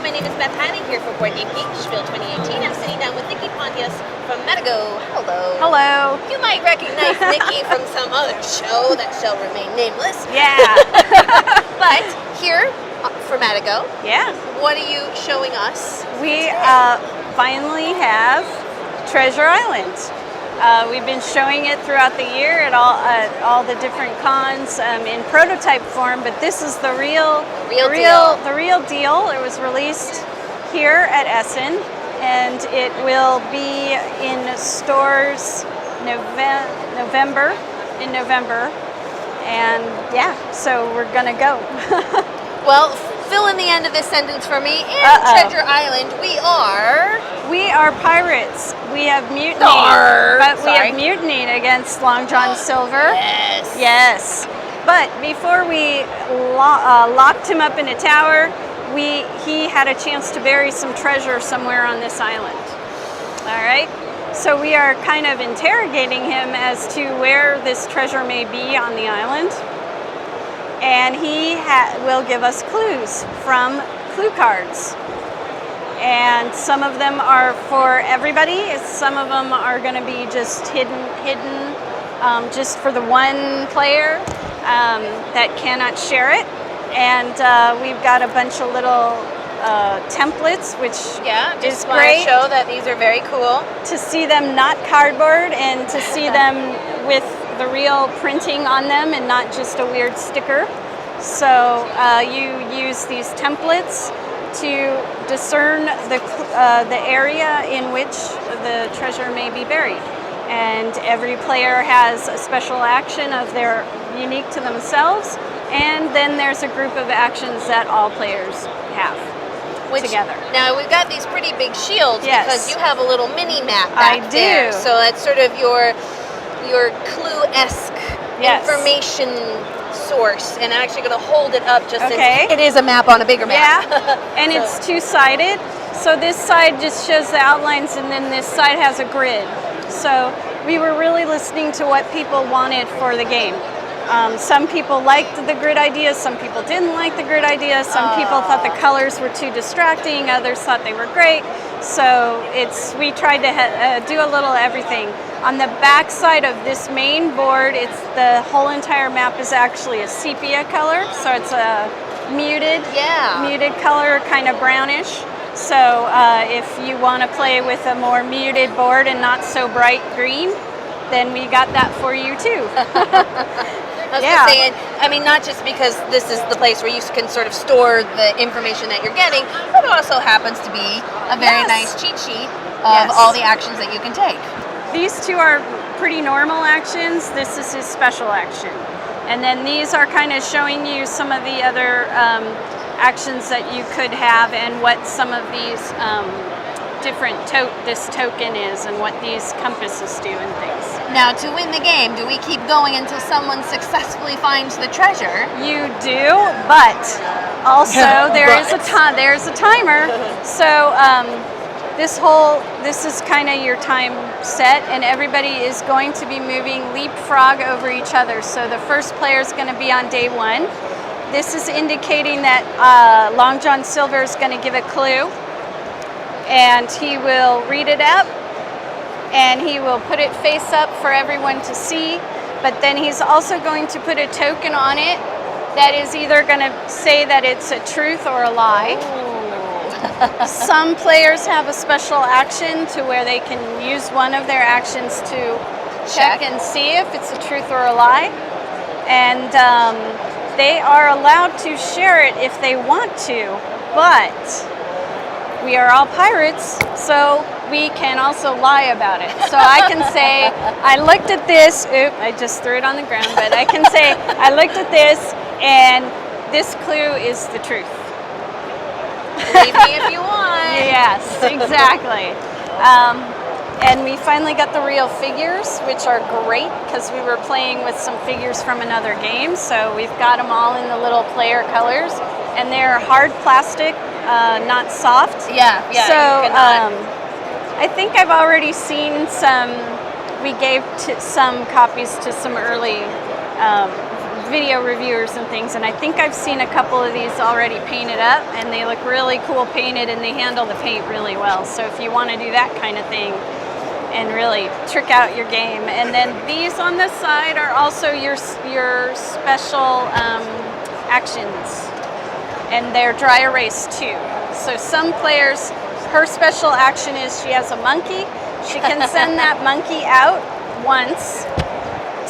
My name is Beth Heine here for Board Game Geek, SPIEL 2018. I'm sitting down with Nikki Pontius from Medigo. Hello. Hello. You might recognize Nikki from some other show that shall remain nameless. Yeah. But here for Medigo, Yeah. what are you showing us? We finally have Treasure Island. We've been showing it throughout the year at all the different cons in prototype form, but this is the real deal. It was released here at Essen, and it will be in stores November, and yeah, so we're gonna go. Well, fill in the end of this sentence for me. In Treasure Island, we are pirates. We have mutinied, we have mutinied against Long John Silver. Yes. Yes. But before we locked him up in a tower, he had a chance to bury some treasure somewhere on this island. All right. So we are kind of interrogating him as to where this treasure may be on the island. And he will give us clues from clue cards. And some of them are for everybody. Some of them are going to be just hidden just for the one player that cannot share it. And we've got a bunch of little templates, which is great. Show that these are very cool. To see them not cardboard and to see them with the real printing on them and not just a weird sticker. So you use these templates to discern the area in which the treasure may be buried. And every player has a special action of their unique to themselves, and then there's a group of actions that all players have together. Now we've got these pretty big shields because you have a little mini map back there. So that's sort of your clue-esque information source, and I'm actually going to hold it up just since it is a map on a bigger map. Yeah, and it's two-sided. So this side just shows the outlines, and then this side has a grid. So we were really listening to what people wanted for the game. Some people liked the grid idea, some people didn't like the grid idea, some people thought the colors were too distracting, others thought they were great. So we tried to do a little everything. On the back side of this main board, the whole entire map is actually a sepia color, so it's a muted color, kind of brownish. So if you want to play with a more muted board and not so bright green, then we got that for you too. I was just saying, I mean, not just because this is the place where you can sort of store the information that you're getting, but it also happens to be a very nice cheat sheet of all the actions that you can take. These two are pretty normal actions. This is his special action. And then these are kind of showing you some of the other actions that you could have and what some of these different this token is and what these compasses do and things. Now, to win the game, do we keep going until someone successful finds the treasure? You do, but also there's a timer. So this is kind of your time set, and everybody is going to be moving leapfrog over each other. So the first player is going to be on day one. This is indicating that Long John Silver is going to give a clue, and he will read it up, and he will put it face up for everyone to see, but then he's also going to put a token on it that is either going to say that it's a truth or a lie. Some players have a special action to where they can use one of their actions to check and see if it's a truth or a lie, and they are allowed to share it if they want to, but we are all pirates, so we can also lie about it. So I can say, I looked at this, I just threw it on the ground, but I can say, I looked at this, and this clue is the truth. Believe me if you want. Yes, exactly. And we finally got the real figures, which are great, because we were playing with some figures from another game, so we've got them all in the little player colors, and they're hard plastic, not soft. So I think I've already seen some. We gave some copies to some early video reviewers and things, and I think I've seen a couple of these already painted up, and they look really cool painted, and they handle the paint really well. So if you want to do that kind of thing and really trick out your game. And then these on the side are also your special actions, and they're dry erase too. So some players, her special action is she has a monkey. She can send that monkey out once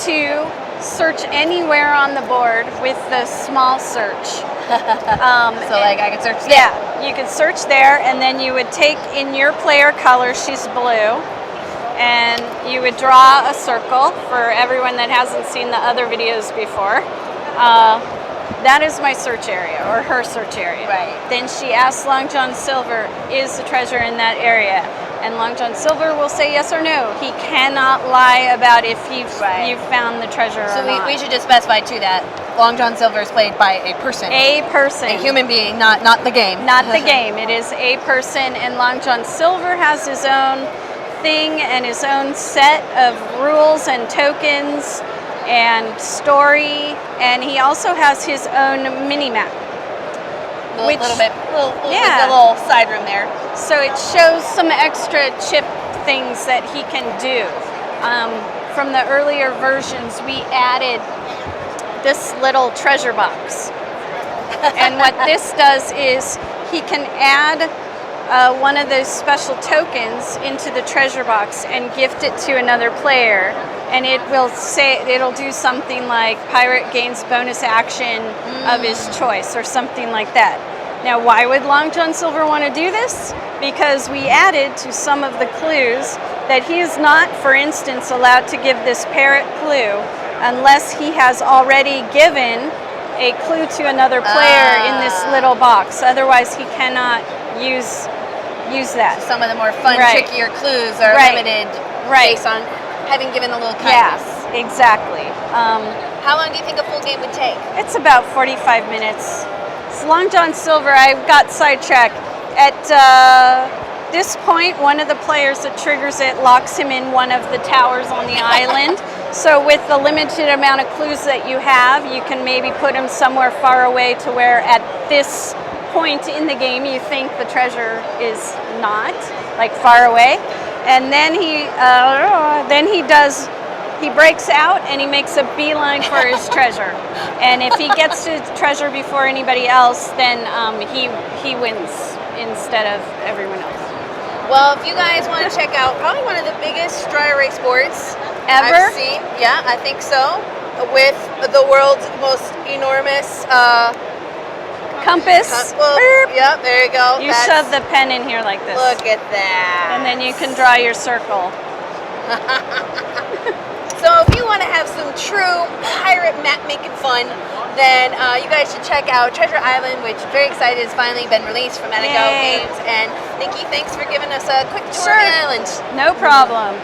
to search anywhere on the board with the small search. So like I could search there. Yeah, you could search there, and then you would take in your player color, she's blue, and you would draw a circle for everyone that hasn't seen the other videos before. That is my search area, or her search area. Right. Then she asks Long John Silver, is the treasure in that area? And Long John Silver will say yes or no. He cannot lie about if you've found the treasure so or not. So we should just specify too that Long John Silver is played by a person. A person. A human being, not the game. Not the game. It is a person, and Long John Silver has his own thing and his own set of rules and tokens and story, and he also has his own mini-map. A little side room there. So it shows some extra chip things that he can do. From the earlier versions, we added this little treasure box. And what this does is he can add one of those special tokens into the treasure box and gift it to another player. And it will say, it'll do something like pirate gains bonus action of his choice or something like that. Now, why would Long John Silver want to do this? Because we added to some of the clues that he is not, for instance, allowed to give this parrot clue unless he has already given a clue to another player in this little box. Otherwise, he cannot use that. Some of the more fun, trickier clues are limited based on having given a little kindness. Yeah, exactly. How long do you think a full game would take? It's about 45 minutes. It's Long John Silver, I got sidetracked. At this point, one of the players that triggers it locks him in one of the towers on the island. So with the limited amount of clues that you have, you can maybe put him somewhere far away to where at this point in the game you think the treasure is not, like far away. And then he breaks out and he makes a beeline for his treasure. And if he gets to treasure before anybody else, then he wins instead of everyone else. Well, if you guys want to check out probably one of the biggest dry erase boards ever I've seen, yeah, I think so, with the world's most enormous compass. Yep, there you go. You shove the pen in here like this. Look at that. And then you can draw your circle. So if you want to have some true pirate map making fun, then you guys should check out Treasure Island, which I'm very excited has finally been released from Go Games. And Nikki, thanks for giving us a quick tour of the island. No problem.